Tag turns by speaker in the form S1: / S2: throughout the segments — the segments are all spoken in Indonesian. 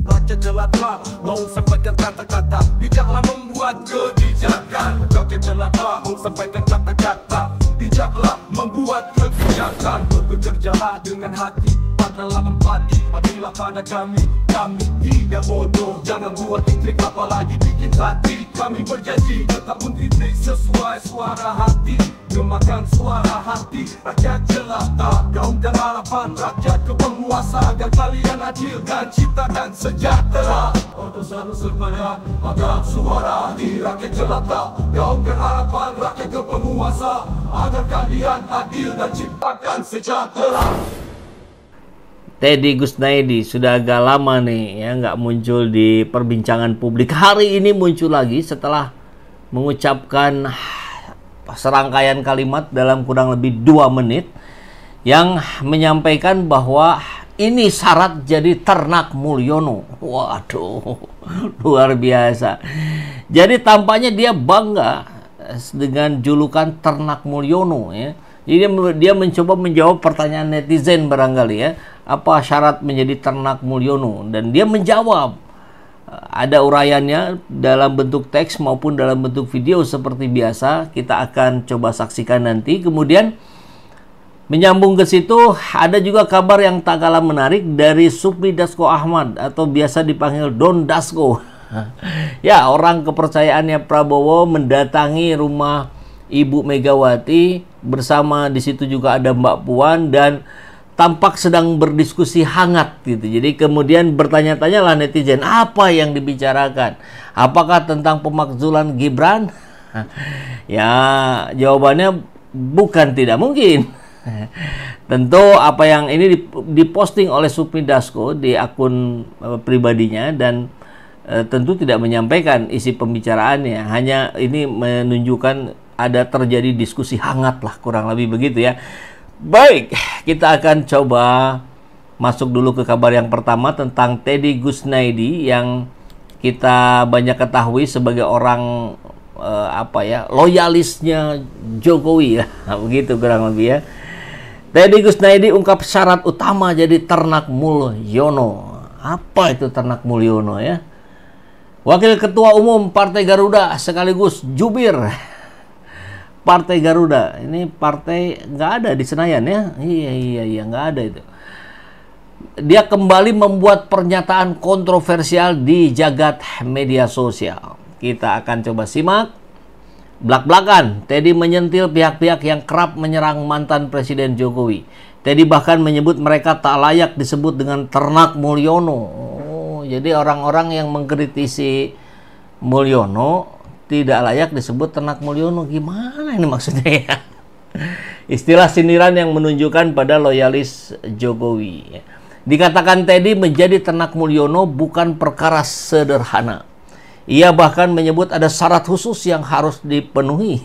S1: Rakyat jelata mau sampaikan kata-kata, bijaklah membuat kebijakan. Rakyat jelata mau sampaikan kata-kata, bijaklah membuat kebijakan. Bekerjalah dengan hati, padalah empati, padilah pada kami. Kami tidak bodoh, jangan buat trik apalagi bikin hati. Kami berjanji tetap mendidik sesuai suara hati, gemakan suara hati. Rakyat jelata, kaum dan harapan rakyat ke penguasa, agar kalian adil dan ciptakan sejahtera. Untuk selalu sepada maka suara di rakyat jelata, kaum dan harapan rakyat ke penguasa, agar kalian adil dan ciptakan sejahtera.
S2: Teddy Gusnaedi sudah agak lama nih ya nggak muncul di perbincangan publik. Hari ini muncul lagi setelah mengucapkan serangkaian kalimat dalam kurang lebih 2 menit yang menyampaikan bahwa ini syarat jadi ternak Mulyono. Waduh, luar biasa. Jadi tampaknya dia bangga dengan julukan ternak Mulyono ya. Jadi dia mencoba menjawab pertanyaan netizen barangkali ya, apa syarat menjadi ternak Mulyono, dan dia menjawab. Ada uraiannya dalam bentuk teks maupun dalam bentuk video seperti biasa. Kita akan coba saksikan nanti. Kemudian menyambung ke situ ada juga kabar yang tak kalah menarik dari Sufmi Dasko Ahmad atau biasa dipanggil Don Dasko. Ya, orang kepercayaannya Prabowo mendatangi rumah Ibu Megawati, bersama di situ juga ada Mbak Puan, dan tampak sedang berdiskusi hangat gitu. Jadi kemudian bertanya-tanyalah netizen, apa yang dibicarakan? Apakah tentang pemakzulan Gibran? Ya, jawabannya bukan tidak mungkin. Tentu apa yang ini diposting oleh Sufmi Dasko di akun pribadinya, dan tentu tidak menyampaikan isi pembicaraannya. Hanya ini menunjukkan ada terjadi diskusi hangat lah, kurang lebih begitu ya. Baik, kita akan coba masuk dulu ke kabar yang pertama tentang Teddy Gusnaedi yang kita banyak ketahui sebagai orang loyalisnya Jokowi ya. Begitu kurang lebih ya. Teddy Gusnaedi ungkap syarat utama jadi ternak Mulyono. Apa itu ternak Mulyono ya? Wakil Ketua Umum Partai Garuda sekaligus jubir Partai Garuda, ini partai nggak ada di Senayan ya. Iya nggak ada itu. Dia kembali membuat pernyataan kontroversial di jagat media sosial. Kita akan coba simak. Blak-blakan, Teddy menyentil pihak-pihak yang kerap menyerang mantan Presiden Jokowi. Teddy bahkan menyebut mereka tak layak disebut dengan ternak Mulyono. Jadi orang-orang yang mengkritisi Mulyono tidak layak disebut ternak Mulyono. Gimana ini maksudnya ya? Istilah sindiran yang menunjukkan pada loyalis Jokowi. Dikatakan Teddy menjadi ternak Mulyono bukan perkara sederhana. Ia bahkan menyebut ada syarat khusus yang harus dipenuhi.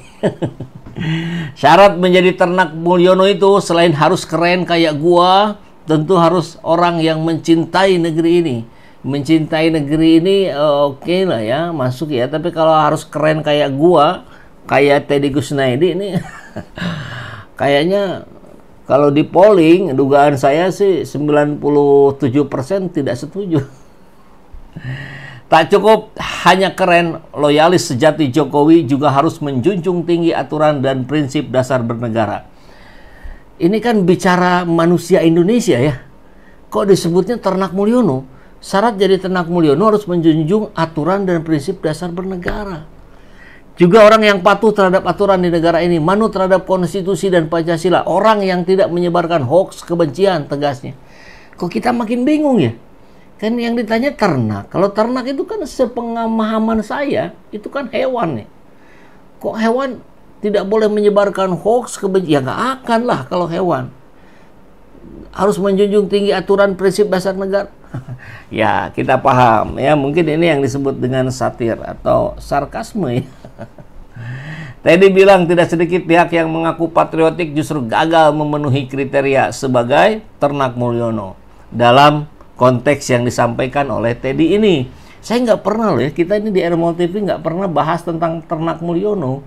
S2: Syarat menjadi ternak Mulyono itu selain harus keren kayak gua, tentu harus orang yang mencintai negeri ini. Mencintai negeri ini oke lah ya, masuk ya. Tapi kalau harus keren kayak gua, kayak Teddy Gusnaedi ini kayaknya kalau di polling dugaan saya sih 97% tidak setuju. Tak cukup hanya keren, loyalis sejati Jokowi juga harus menjunjung tinggi aturan dan prinsip dasar bernegara. Ini kan bicara manusia Indonesia ya. Kok disebutnya ternak Mulyono? Syarat jadi ternak Mulyono harus menjunjung aturan dan prinsip dasar bernegara. Juga orang yang patuh terhadap aturan di negara ini, manut terhadap konstitusi dan Pancasila, orang yang tidak menyebarkan hoaks kebencian, tegasnya. Kok kita makin bingung ya? Kan yang ditanya ternak. Kalau ternak itu kan sepengamahaman saya, itu kan hewan ya. Kok hewan tidak boleh menyebarkan hoaks kebencian? Ya nggak akan lah kalau hewan. Harus menjunjung tinggi aturan prinsip dasar negara. Ya, kita paham ya, mungkin ini yang disebut dengan satir atau sarkasme ya. Teddy bilang tidak sedikit pihak yang mengaku patriotik justru gagal memenuhi kriteria sebagai ternak Mulyono dalam konteks yang disampaikan oleh Teddy ini. Saya nggak pernah loh ya, kita ini di Airmall TV nggak pernah bahas tentang ternak Mulyono.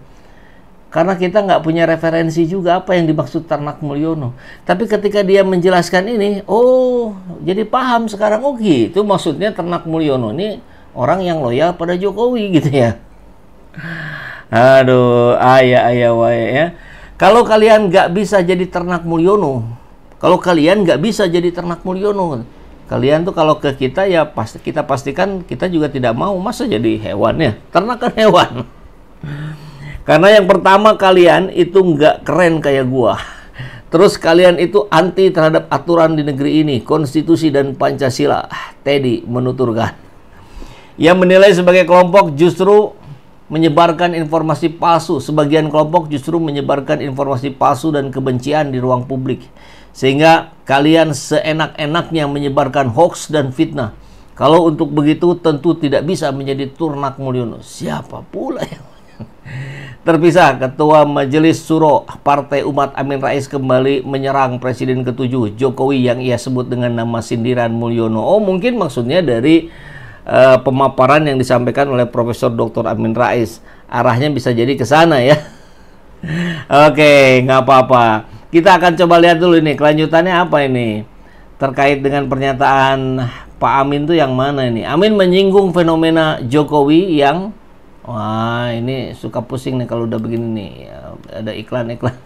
S2: Karena kita nggak punya referensi juga apa yang dimaksud Ternak Mulyono. Tapi ketika dia menjelaskan ini, oh jadi paham sekarang, oh gitu maksudnya Ternak Mulyono ini orang yang loyal pada Jokowi gitu ya. Aduh, ayah waya ya. Kalau kalian nggak bisa jadi Ternak Mulyono, kalian tuh kalau ke kita ya pasti kita pastikan kita juga tidak mau, masa jadi hewan ya, ternak kan hewan. Karena yang pertama kalian itu nggak keren kayak gua. Terus kalian itu anti terhadap aturan di negeri ini, konstitusi dan Pancasila. Teddy menuturkan. Ia menilai sebagai kelompok justru menyebarkan informasi palsu. Sebagian kelompok justru menyebarkan informasi palsu dan kebencian di ruang publik. Sehingga kalian seenak-enaknya menyebarkan hoax dan fitnah. Kalau untuk begitu tentu tidak bisa menjadi Ternak Mulyono. Siapa pula yang terpisah, Ketua Majelis Suro Partai Umat Amin Rais kembali menyerang Presiden ke-7 Jokowi yang ia sebut dengan nama sindiran Mulyono. Oh, mungkin maksudnya dari pemaparan yang disampaikan oleh Profesor Dr. Amin Rais. Arahnya bisa jadi ke sana ya. Oke, nggak apa-apa. Kita akan coba lihat dulu ini kelanjutannya apa ini. Terkait dengan pernyataan Pak Amin tuh yang mana ini? Amin menyinggung fenomena Jokowi yang wah, ini suka pusing nih kalau udah begini nih. Ada iklan-iklan.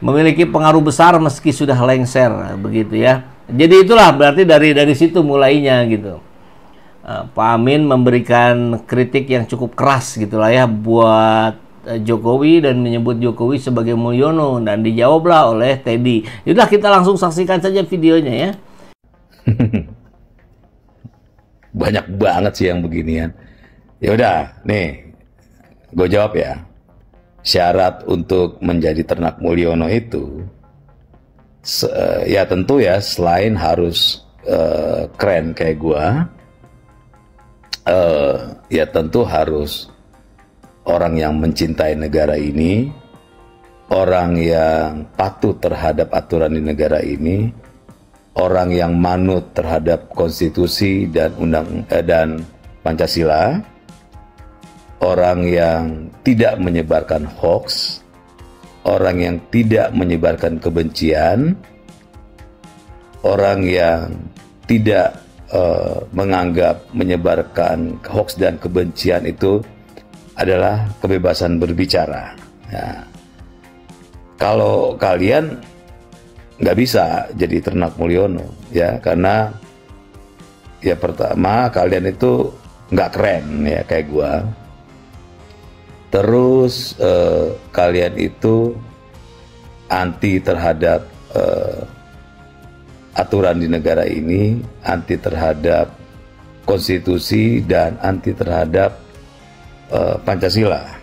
S2: Memiliki pengaruh besar meski sudah lengser, begitu ya. Jadi itulah berarti dari situ mulainya gitu. Pak Amin memberikan kritik yang cukup keras gitulah ya buat Jokowi dan menyebut Jokowi sebagai Mulyono dan dijawablah oleh Teddy. Yaudah kita langsung saksikan saja videonya ya.
S3: Banyak banget sih yang beginian. Ya udah, nih, gue jawab ya. Syarat untuk menjadi Ternak Mulyono itu, ya tentu ya selain harus keren kayak gue, ya tentu harus orang yang mencintai negara ini, orang yang patuh terhadap aturan di negara ini, orang yang manut terhadap konstitusi dan dan Pancasila, orang yang tidak menyebarkan hoax, orang yang tidak menyebarkan kebencian, orang yang tidak menganggap menyebarkan hoax dan kebencian itu adalah kebebasan berbicara. Ya. Kalau kalian nggak bisa jadi Ternak Mulyono, ya karena ya pertama kalian itu nggak keren ya kayak gua. Terus kalian itu anti terhadap aturan di negara ini, anti terhadap konstitusi dan anti terhadap Pancasila.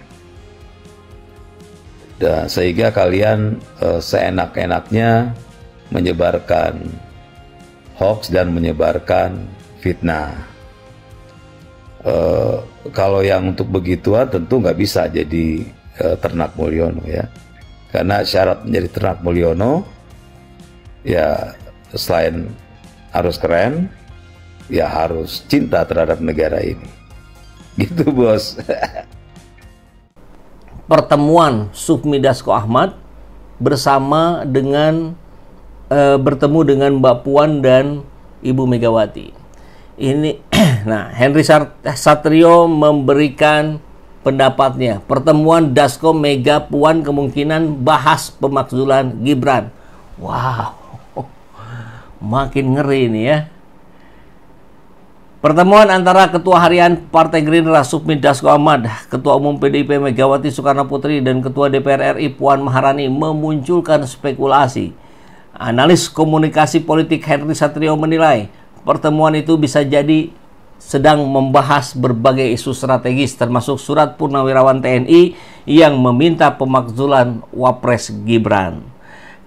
S3: Dan sehingga kalian seenak-enaknya menyebarkan hoax dan menyebarkan fitnah. Kalau yang untuk begituan tentu nggak bisa jadi Ternak Mulyono ya, karena syarat menjadi Ternak Mulyono ya selain harus keren ya harus cinta terhadap negara ini, gitu bos.
S2: Pertemuan Sufmi Dasko Ahmad bersama dengan bertemu dengan Mbak Puan dan Ibu Megawati. Ini nah, Henry Satrio memberikan pendapatnya. Pertemuan Dasko Mega Puan kemungkinan bahas pemakzulan Gibran. Wow. Makin ngeri ini ya. Pertemuan antara Ketua Harian Partai Gerindra Sufmi Dasko Ahmad, Ketua Umum PDIP Megawati Soekarno Putri dan Ketua DPR RI Puan Maharani memunculkan spekulasi. Analis komunikasi politik Henry Satrio menilai pertemuan itu bisa jadi sedang membahas berbagai isu strategis termasuk surat Purnawirawan TNI yang meminta pemakzulan Wapres Gibran.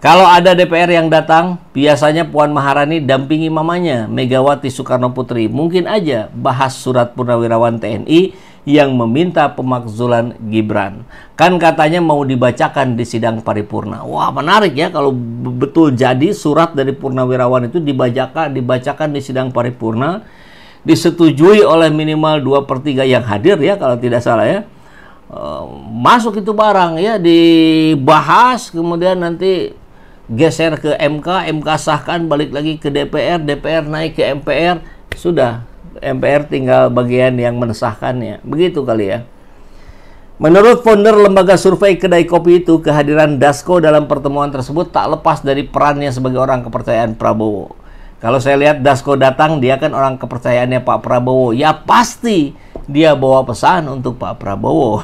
S2: Kalau ada DPR yang datang, biasanya Puan Maharani dampingi mamanya Megawati Soekarno Putri. Mungkin aja bahas surat Purnawirawan TNI yang meminta pemakzulan Gibran. Kan katanya mau dibacakan di sidang paripurna. Wah, menarik ya kalau betul jadi surat dari Purnawirawan itu dibacakan di sidang paripurna, disetujui oleh minimal 2/3 yang hadir ya kalau tidak salah ya. masuk itu barang ya, dibahas, kemudian nanti geser ke MK, MK sahkan, balik lagi ke DPR, DPR naik ke MPR, sudah MPR tinggal bagian yang mensahkannya. Begitu kali ya. Menurut founder lembaga survei kedai kopi itu, kehadiran Dasko dalam pertemuan tersebut tak lepas dari perannya sebagai orang kepercayaan Prabowo. Kalau saya lihat Dasko datang, dia kan orang kepercayaannya Pak Prabowo. Ya pasti dia bawa pesan untuk Pak Prabowo.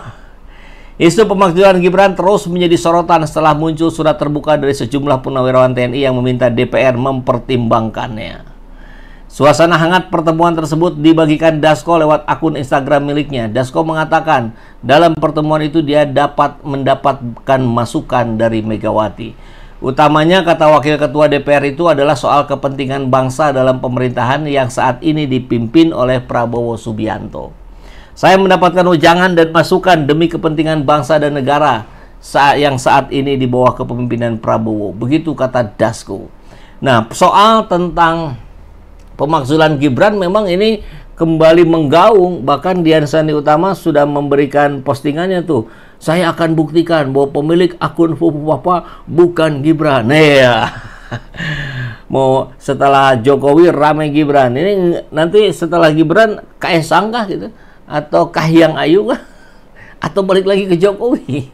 S2: Isu pemakzulan Gibran terus menjadi sorotan setelah muncul surat terbuka dari sejumlah purnawirawan TNI yang meminta DPR mempertimbangkannya. Suasana hangat pertemuan tersebut dibagikan Dasko lewat akun Instagram miliknya. Dasko mengatakan dalam pertemuan itu dia dapat mendapatkan masukan dari Megawati. Utamanya, kata Wakil Ketua DPR itu, adalah soal kepentingan bangsa dalam pemerintahan yang saat ini dipimpin oleh Prabowo Subianto. Saya mendapatkan ujangan dan masukan demi kepentingan bangsa dan negara yang saat ini di bawah kepemimpinan Prabowo. Begitu kata Dasko. Nah, soal tentang pemakzulan Gibran memang ini kembali menggaung. Bahkan Dian Sandi Utama sudah memberikan postingannya tuh. Saya akan buktikan bahwa pemilik akun Fufu Papa bukan Gibran. Ya. Mau setelah Jokowi rame Gibran. Ini nanti setelah Gibran Kaesang kah gitu? Atau Kahiyang Ayu kah? Atau balik lagi ke Jokowi?